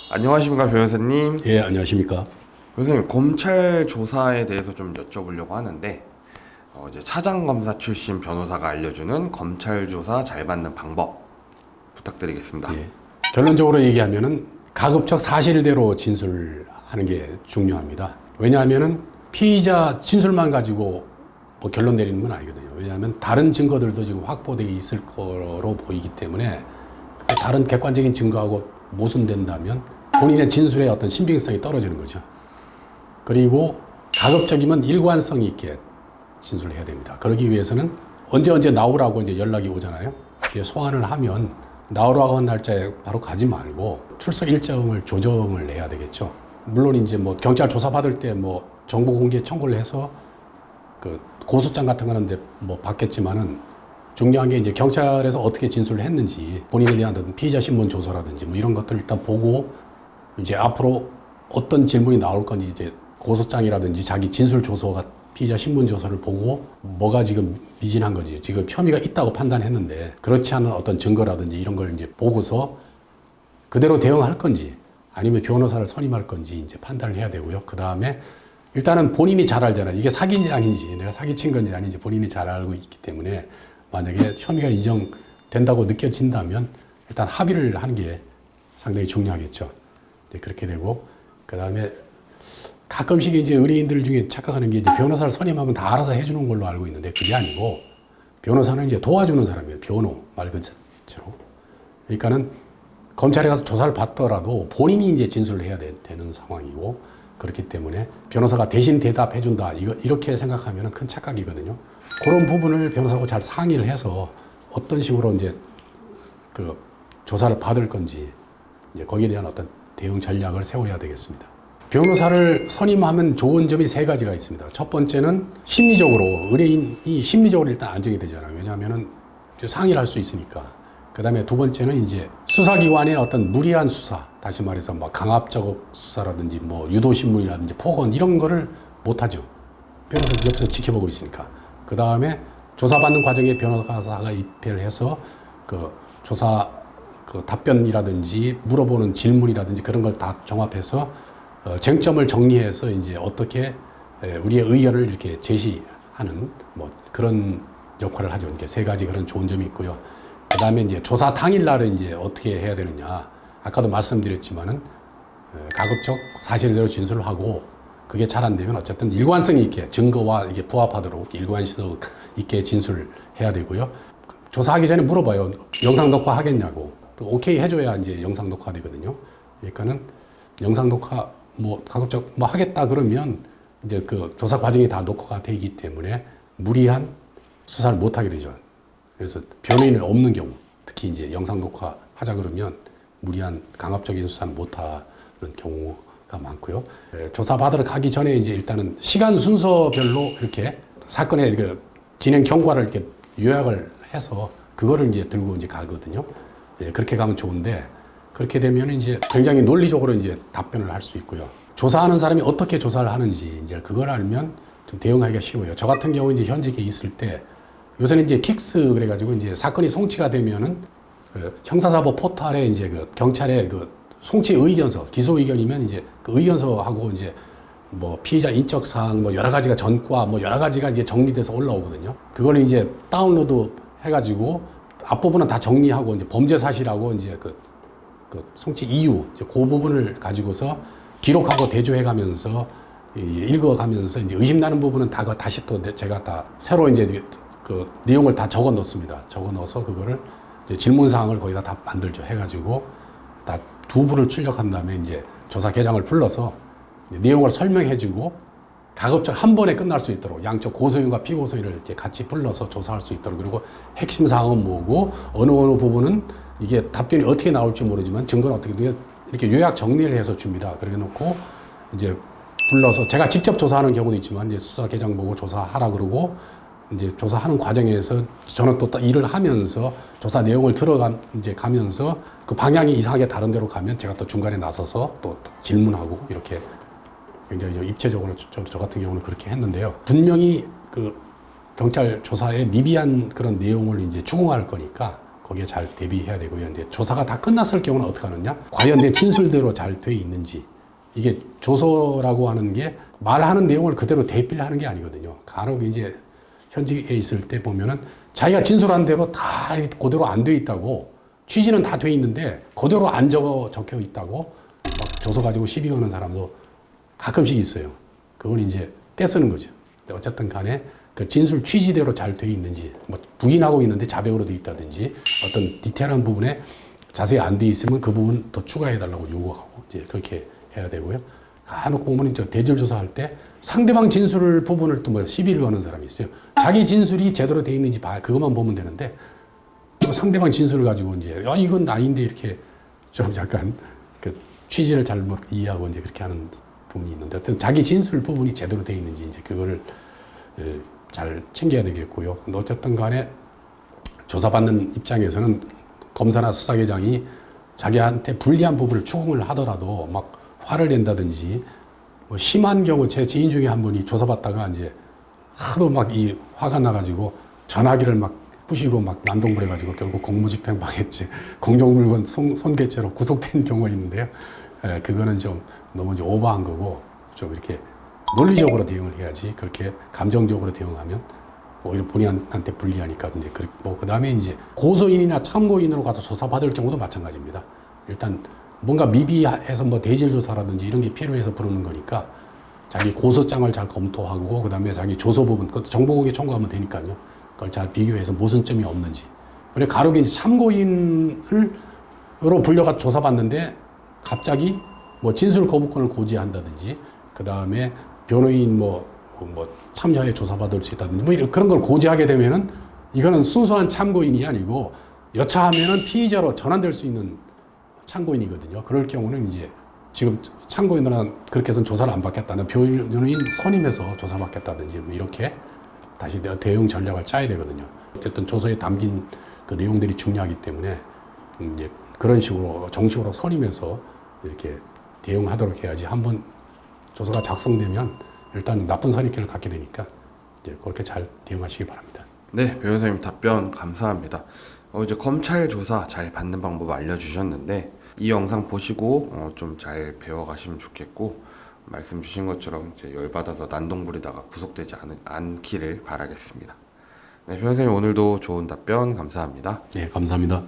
안녕하십니까 변호사님. 예, 안녕하십니까. 변호사님, 검찰 조사에 대해서 좀 여쭤보려고 하는데 이제 차장검사 출신 변호사가 알려주는 검찰 조사 잘 받는 방법 부탁드리겠습니다. 예. 결론적으로 얘기하면은 가급적 사실대로 진술하는 게 중요합니다. 왜냐하면은 피의자 진술만 가지고 뭐 결론 내리는 건 아니거든요. 왜냐하면 다른 증거들도 지금 확보되어 있을 거로 보이기 때문에 그 다른 객관적인 증거하고 모순된다면 본인의 진술의 어떤 신빙성이 떨어지는 거죠. 그리고 가급적이면 일관성 있게 진술을 해야 됩니다. 그러기 위해서는 언제 나오라고 이제 연락이 오잖아요. 이게 소환을 하면 나오라고 한 날짜에 바로 가지 말고 출석 일정을 조정을 해야 되겠죠. 물론 이제 뭐 경찰 조사 받을 때 뭐 정보 공개 청구를 해서 그 고소장 같은 거는 이제 뭐 받겠지만은 중요한 게 이제 경찰에서 어떻게 진술을 했는지 본인에 대한 어떤 피의자 신문 조서라든지 뭐 이런 것들을 일단 보고 이제 앞으로 어떤 질문이 나올 건지 이제 고소장이라든지 자기 진술 조서가 피의자 신문 조서를 보고 뭐가 지금 미진한 건지 지금 혐의가 있다고 판단했는데 그렇지 않은 어떤 증거라든지 이런 걸 이제 보고서 그대로 대응할 건지 아니면 변호사를 선임할 건지 이제 판단을 해야 되고요. 그 다음에 일단은 본인이 잘 알잖아요. 이게 사기인지 아닌지 내가 사기친 건지 아닌지 본인이 잘 알고 있기 때문에 만약에 혐의가 인정된다고 느껴진다면 일단 합의를 하는 게 상당히 중요하겠죠. 네, 그렇게 되고 그 다음에 가끔씩 이제 의뢰인들 중에 착각하는 게 이제 변호사를 선임하면 다 알아서 해주는 걸로 알고 있는데 그게 아니고 변호사는 이제 도와주는 사람이에요. 변호 말 그대로. 그러니까는 검찰에 가서 조사를 받더라도 본인이 이제 진술을 해야 되는 상황이고 그렇기 때문에 변호사가 대신 대답해준다 이렇게 생각하면 큰 착각이거든요. 그런 부분을 변호사하고 잘 상의를 해서 어떤 식으로 이제 그 조사를 받을 건지 이제 거기에 대한 어떤 대응 전략을 세워야 되겠습니다. 변호사를 선임하면 좋은 점이 세 가지가 있습니다. 첫 번째는 심리적으로 의뢰인이 심리적으로 일단 안정이 되잖아요. 왜냐하면은 상의를 할 수 있으니까. 그 다음에 두 번째는 이제 수사기관의 어떤 무리한 수사, 다시 말해서 막 강압적 수사라든지 뭐 유도신문이라든지 폭언 이런 거를 못하죠. 변호사 옆에서 지켜보고 있으니까. 그 다음에 조사받는 과정에 변호사가 입회를 해서 그 조사 그 답변이라든지 물어보는 질문이라든지 그런 걸 다 종합해서 쟁점을 정리해서 이제 어떻게 우리의 의견을 이렇게 제시하는 뭐 그런 역할을 하죠. 이렇게 세 가지 그런 좋은 점이 있고요. 그 다음에 이제 조사 당일날은 이제 어떻게 해야 되느냐. 아까도 말씀드렸지만은 가급적 사실대로 진술을 하고 그게 잘 안 되면 어쨌든 일관성 있게 증거와 이게 부합하도록 일관성 있게 진술해야 되고요. 조사하기 전에 물어봐요. 영상 녹화 하겠냐고. 또 오케이 해줘야 이제 영상 녹화 되거든요. 그러니까는 영상 녹화 뭐 가급적 뭐 하겠다 그러면 이제 그 조사 과정이 다 녹화가 되기 때문에 무리한 수사를 못 하게 되죠. 그래서 변호인은 없는 경우, 특히 이제 영상 녹화 하자 그러면 무리한 강압적인 수사는 못 하는 경우가 많고요. 조사 받으러 가기 전에 이제 일단은 시간 순서별로 이렇게 사건의 그 진행 경과를 이렇게 요약을 해서 그거를 이제 들고 이제 가거든요. 그렇게 가면 좋은데 그렇게 되면 이제 굉장히 논리적으로 이제 답변을 할 수 있고요. 조사하는 사람이 어떻게 조사를 하는지 이제 그걸 알면 좀 대응하기가 쉬워요. 저 같은 경우 이제 현직에 있을 때 요새는 이제 킥스 그래가지고 이제 사건이 송치가 되면은 그 형사사법 포털에 이제 그 경찰의 그 송치 의견서, 기소 의견이면 이제 그 의견서하고 이제 뭐 피의자 인적 사항 뭐 여러 가지가 전과 뭐 여러 가지가 이제 정리돼서 올라오거든요. 그걸 이제 다운로드 해가지고 앞부분은 다 정리하고 이제 범죄 사실하고 이제 그 송치 이유 이제 그 부분을 가지고서 기록하고 대조해가면서 읽어가면서 이제 의심나는 부분은 다 다시 또 제가 다 새로 이제 그 내용을 다 적어 넣습니다. 적어 넣어서 그거를 이제 질문 사항을 거기다 다 만들죠. 해가지고 다 두 부를 출력한 다음에 이제 조사 계장을 불러서 내용을 설명해주고 가급적 한 번에 끝날 수 있도록 양쪽 고소인과 피고소인을 이렇게 같이 불러서 조사할 수 있도록 그리고 핵심 사항은 뭐고 어느 부분은 이게 답변이 어떻게 나올지 모르지만 증거는 어떻게 이렇게 요약 정리를 해서 줍니다. 그렇게 놓고 이제 불러서 제가 직접 조사하는 경우도 있지만 이제 수사 계장 보고 조사하라 그러고 이제 조사하는 과정에서 저는 또 일을 하면서 조사 내용을 이제 가면서 그 방향이 이상하게 다른 데로 가면 제가 또 중간에 나서서 또 질문하고 이렇게 굉장히 입체적으로 저 같은 경우는 그렇게 했는데요. 분명히 그 경찰 조사에 미비한 그런 내용을 이제 추궁할 거니까 거기에 잘 대비해야 되고요. 이제 조사가 다 끝났을 경우는 어떻게 하느냐? 관련된 진술대로 잘 돼 있는지. 이게 조서라고 하는 게 말하는 내용을 그대로 대필 하는 게 아니거든요. 간혹 이제 현직에 있을 때 보면은 자기가 진술한 대로 다 그대로 안 돼 있다고, 취지는 다 돼 있는데 그대로 안 적혀 있다고 막 조서 가지고 시비 거는 사람도 가끔씩 있어요. 그걸 이제 떼쓰는 거죠. 근데 어쨌든 간에 그 진술 취지대로 잘 돼 있는지, 뭐 부인하고 있는데 자백으로 돼 있다든지 어떤 디테일한 부분에 자세히 안 돼 있으면 그 부분 더 추가해 달라고 요구하고 이제 그렇게 해야 되고요. 간혹 보면 이제 대질 조사할 때 상대방 진술 부분을 또 뭐 시비를 거는 사람이 있어요. 자기 진술이 제대로 돼 있는지 그것만 보면 되는데 또 상대방 진술을 가지고 이제 이건 아닌데 이렇게 좀 약간 그 취지를 잘못 이해하고 이제 그렇게 하는 부분이 있는데, 어떤 자기 진술 부분이 제대로 돼 있는지 이제 그거를 잘 챙겨야 되겠고요. 근데 어쨌든 간에 조사받는 입장에서는 검사나 수사계장이 자기한테 불리한 부분을 추궁을 하더라도 막 화를 낸다든지, 뭐 심한 경우 제 지인 중에 한 분이 조사받다가 이제 하도 막 이 화가 나가지고 전화기를 막 부시고 막 난동부려가지고 결국 공무집행방해죄, 공용물건 손괴죄로 구속된 경우가 있는데요. 그거는 좀 너무 이제 오버한 거고, 좀 이렇게 논리적으로 대응을 해야지 그렇게 감정적으로 대응하면 오히려 본인한테 불리하니까. 이제 그 다음에 이제 고소인이나 참고인으로 가서 조사받을 경우도 마찬가지입니다. 일단 뭔가 미비해서 뭐 대질 조사라든지 이런 게 필요해서 부르는 거니까 자기 고소장을 잘 검토하고, 그 다음에 자기 조서 부분, 그것도 정보국에 청구하면 되니까요. 그걸 잘 비교해서 모순점이 없는지. 그리고 가로 이제 참고인으로 불려가 조사받는데 갑자기 뭐 진술 거부권을 고지한다든지, 그 다음에 변호인 뭐 참여해 조사받을 수 있다든지 뭐 그런 걸 고지하게 되면은 이거는 순수한 참고인이 아니고 여차하면은 피의자로 전환될 수 있는 참고인이거든요. 그럴 경우는 이제 지금 참고인들은 그렇게 해서 조사를 안 받겠다는, 변호인 선임해서 조사받겠다든지 뭐 이렇게 다시 대응 전략을 짜야 되거든요. 어쨌든 조서에 담긴 그 내용들이 중요하기 때문에 이제 그런 식으로 정식으로 선임해서 이렇게 대응하도록 해야지, 한번 조서가 작성되면 일단 나쁜 선입견을 갖게 되니까 이제 그렇게 잘 대응하시기 바랍니다. 네, 변호사님 답변 감사합니다. 이제 검찰 조사 잘 받는 방법 알려주셨는데 이 영상 보시고 좀 잘 배워가시면 좋겠고, 말씀 주신 것처럼 이제 열받아서 난동 부리다가 구속되지 않기를 바라겠습니다. 네, 변호사님 오늘도 좋은 답변 감사합니다. 네, 감사합니다.